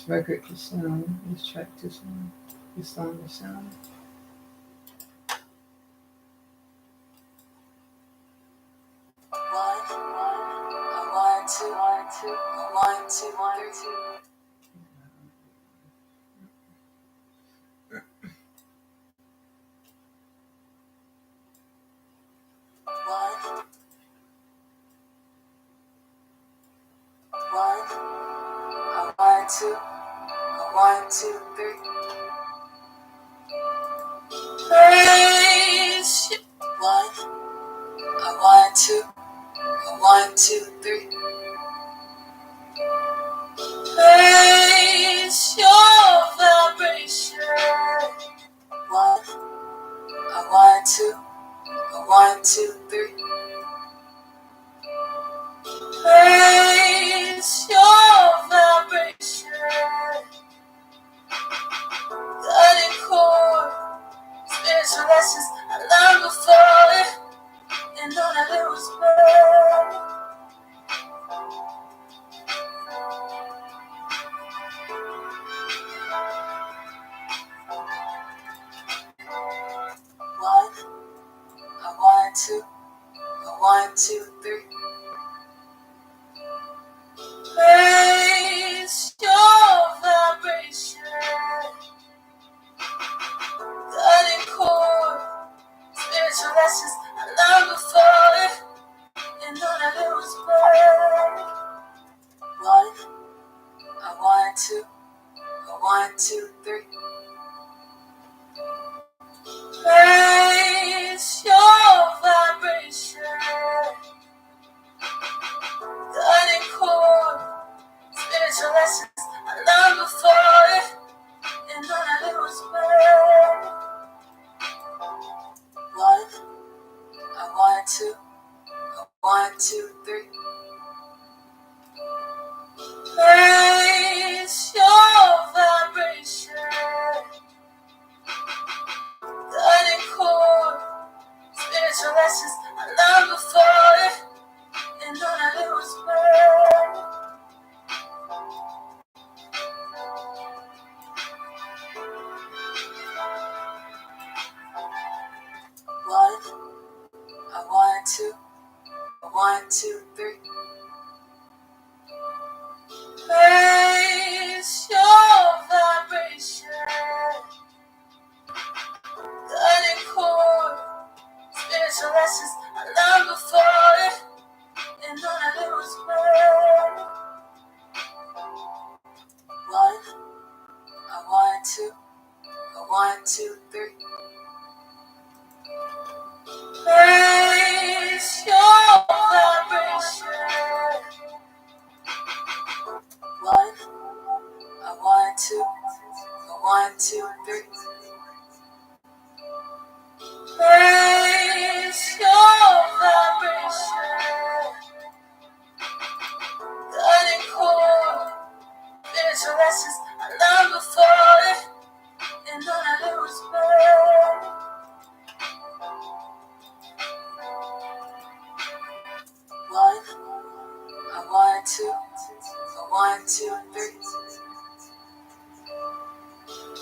record to sound, this track to sound, this song to sound. One, two. One, two, three. Raise one, two, three. Raise your vibration. One, two, three. Raise your vibration. Cutting cord, spiritual lessons I learned before, and none of it was real. One, two, three. Raise your vibration. Cutting cord, spiritual lessons I learned before, and none of it was real. One, two, three. Raise your vibration. 1, 2, 3. Raise your vibration. Guiding core. Spiritual lessons I learned before. And all I did was pray. 1, 2, 1, 2, 3. Raise your vibration. 1, 2, 1, 2, 3. Raise your vibration. Guiding core. Spiritual lessons I learned before. And all I did was pray. 1, 2, 1, 2, 3.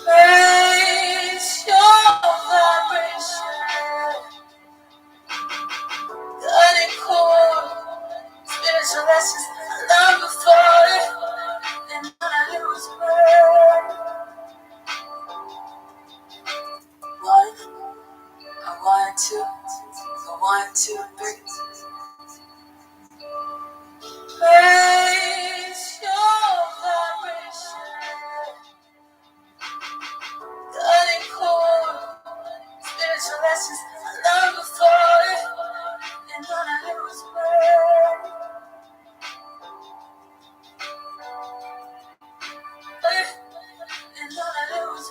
Raise your vibration. Guiding core. Spiritual lessons I learned before. And all I did was pray. 1, 2, 1, 2, 3. Raise your vibration. Guiding core. Spiritual lessons I learned before. And all I did was pray. And all I did was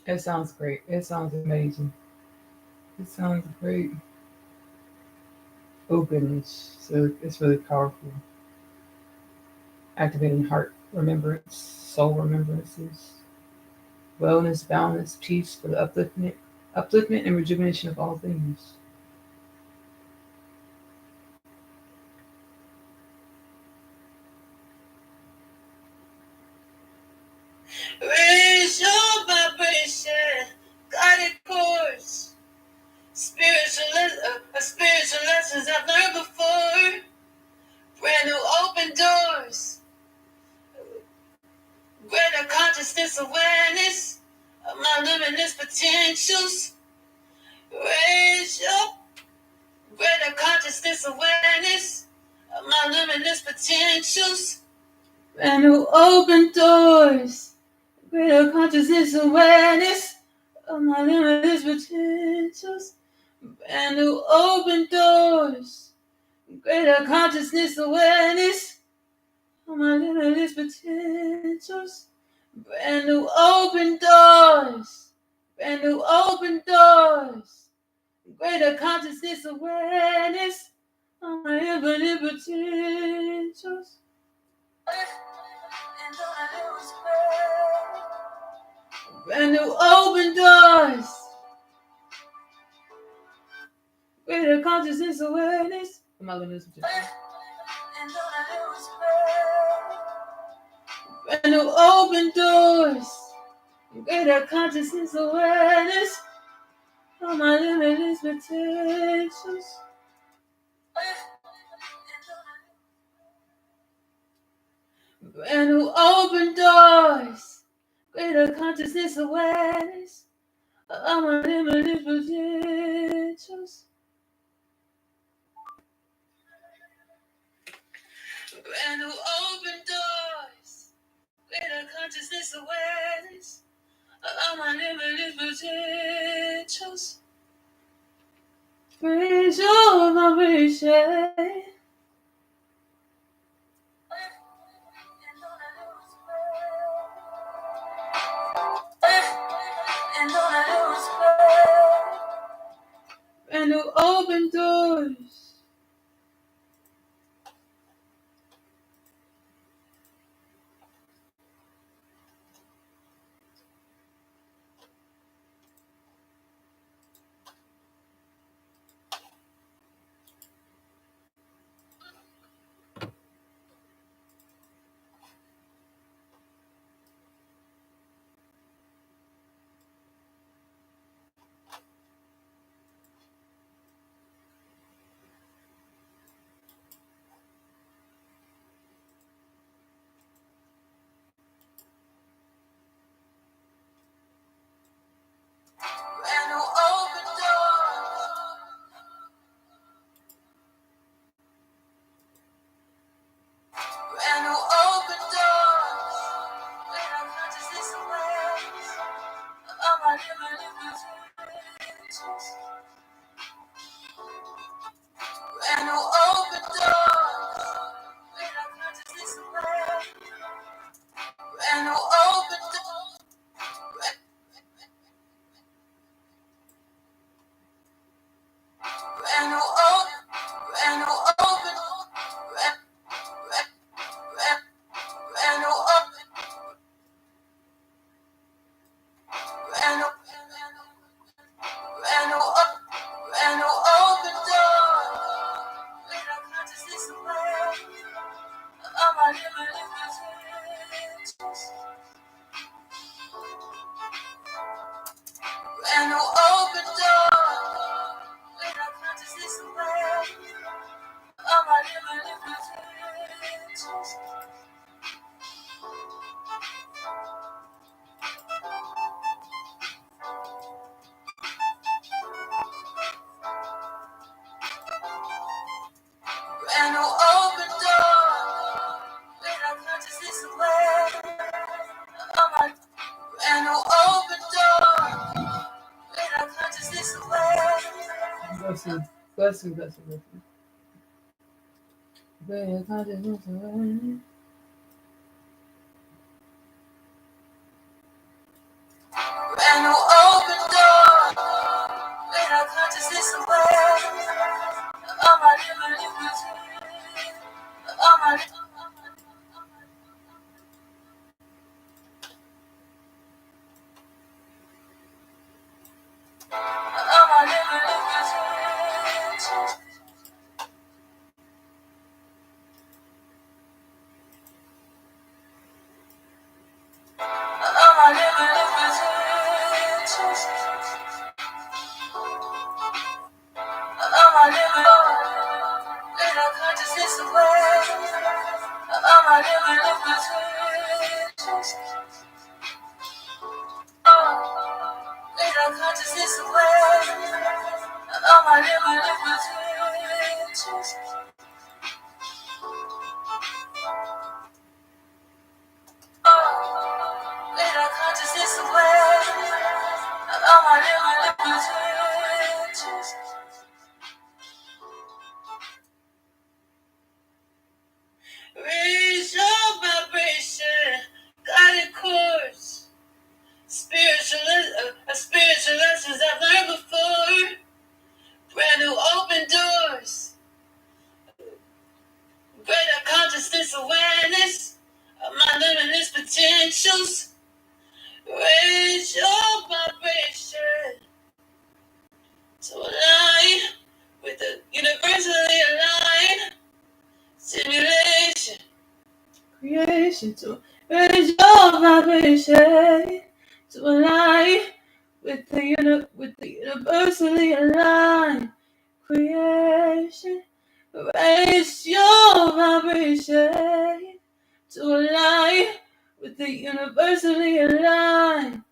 pray. It sounds great. It sounds amazing. It sounds great. Openness. So it's really powerful. Activating heart remembrance, soul remembrances, wellness, balance, peace for the upliftment and rejuvenation of all things. Raise your vibration, guided course. Spiritual lessons I've learned before. Brand new open doors. Greater consciousness awareness of my limitless potentials. Raise your greater consciousness awareness of my limitless potentials. Brand new open doors. Greater consciousness awareness of my limitless potentials. Brand new open doors. Greater consciousness awareness of my limitless potentials. Brand new open doors. Brand new open doors. Greater consciousness awareness of my infinite potentials. And all I did was pray. Brand new open doors. Greater consciousness awareness of my limitless potentials. And all I did was pray. Brand new open doors. Greater consciousness awareness of my limitless potentials. Brand new open doors. Greater consciousness awareness of my limitless potentials. Brand new open doors. Greater consciousness awareness of my limitless potentials. Raise your vibration. And all I did was pray. Brand new open doors. Brand new open door. Brand new open. Brand new open. Brand new open. Brand new. Brand new open. Brand new open door. Lead our consciousness away. All my limitations. Brand new open door. Lead our consciousness away. All my limitations. Brand new open door. Lead our consciousness away. All my brand new open door. Lead our consciousness away. Blessings, blessings, blessings, blessings. Lead our consciousness away. Brand new open door. Lead our consciousness away. All my limitations. All my limitations. All my limitations. All my limitations. Lead our consciousness away. All my limitations. Lead our consciousness away. All my limitations. Lead our consciousness away. All my limitations. Raise your vibration, guided course. Spiritual lessons I've learned before. Brand new open doors. Greater consciousness awareness of my limitless potentials. Raise your vibration to align with the universally aligned simulation. Creation to raise your vibration to align with the universally aligned creation. Raise your vibration to align with the universally aligned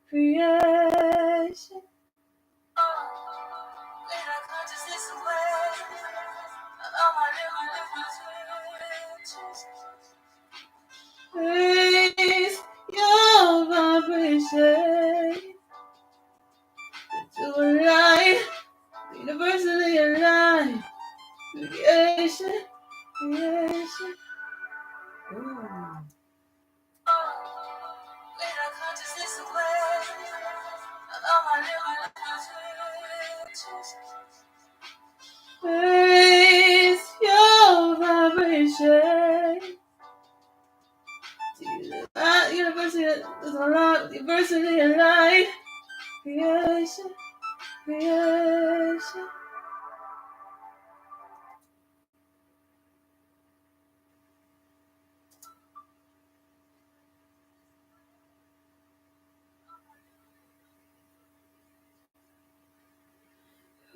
creation. Lead our consciousness away. All my limitations. Raise your vibration to align, universally aligned creation, creation. Lead our consciousness away. All my limitations. Raise your vibration to universally aligned creation, creation.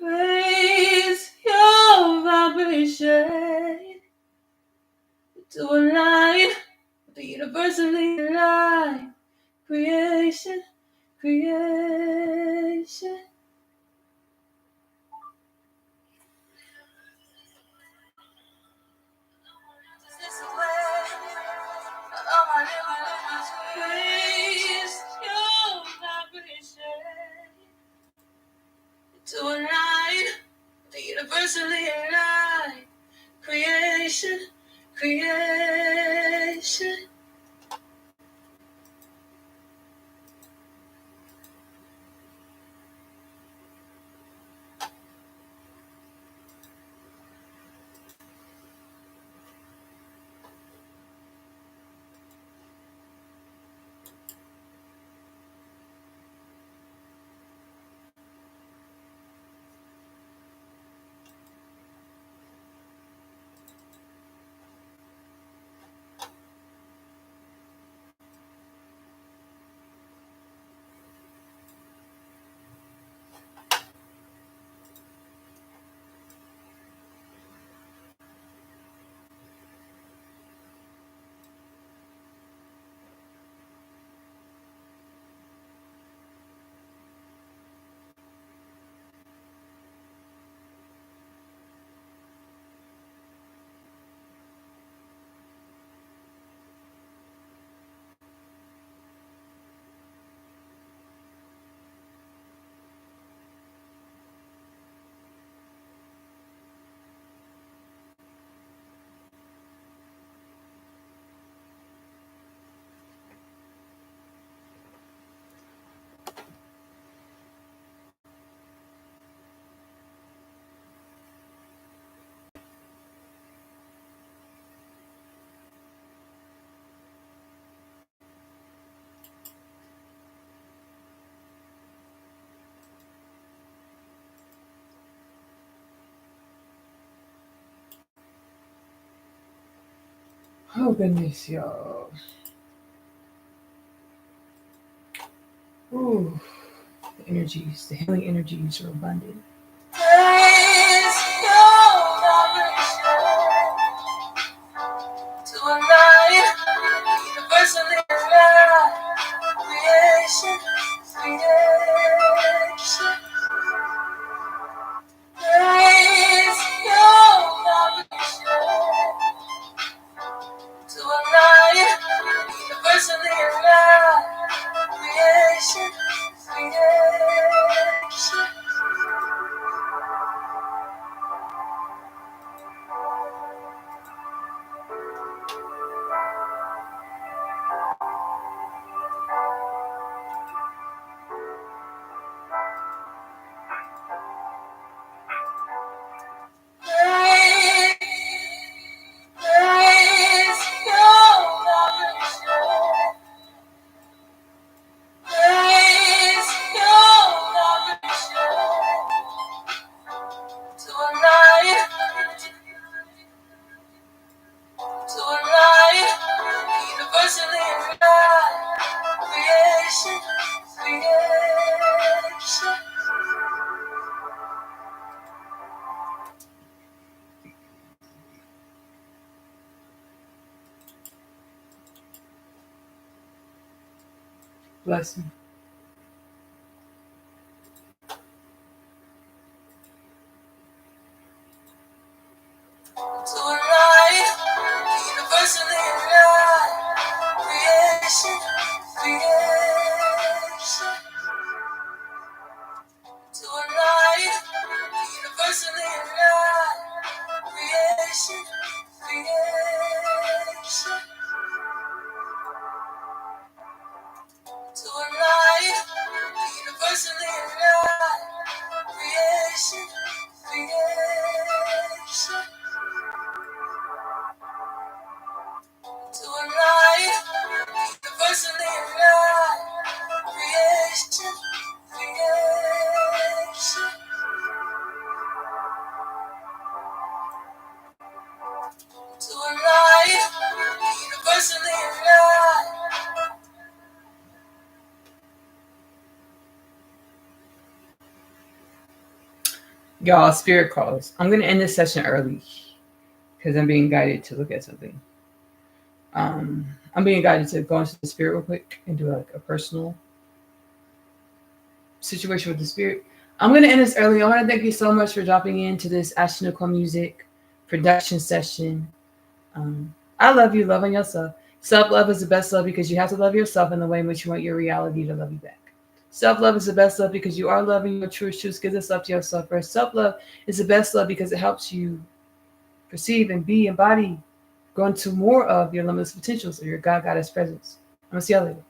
Raise your vibration to align with the universally aligned creation, creation. Raise your vibration to align with the universally aligned creation, creation. Oh goodness, y'all. Ooh, the energies, the healing energies are abundant. Praise your vibration to align universally alive. Creation, creation. Praise your vibration to align universally alive. Creation, creation. Praise your vibration. Praise your vibration to align universally alive. Creation, creation. Blessing. To align universally alive. Creation, creation. To align universally alive. Creation, creation. To align universally alive. Creation, creation. To align universally alive. Creation, creation. To align universally alive. Y'all, spirit calls. I'm going to end this session early because I'm being guided to look at something. I'm being guided to go into the spirit real quick and do like a personal situation with the spirit. I'm going to end this early. I want to thank you so much for dropping into this Ashley-Nicole music production session. I love you. Love on yourself. Self-love is the best love because you have to love yourself in the way in which you want your reality to love you back. Self-love is the best love because you are loving your truth. Truth gives us love to yourself first. Self-love is the best love because it helps you perceive and be, embody, go into more of your limitless potential, so your God Goddess presence. I'm going to see y'all later.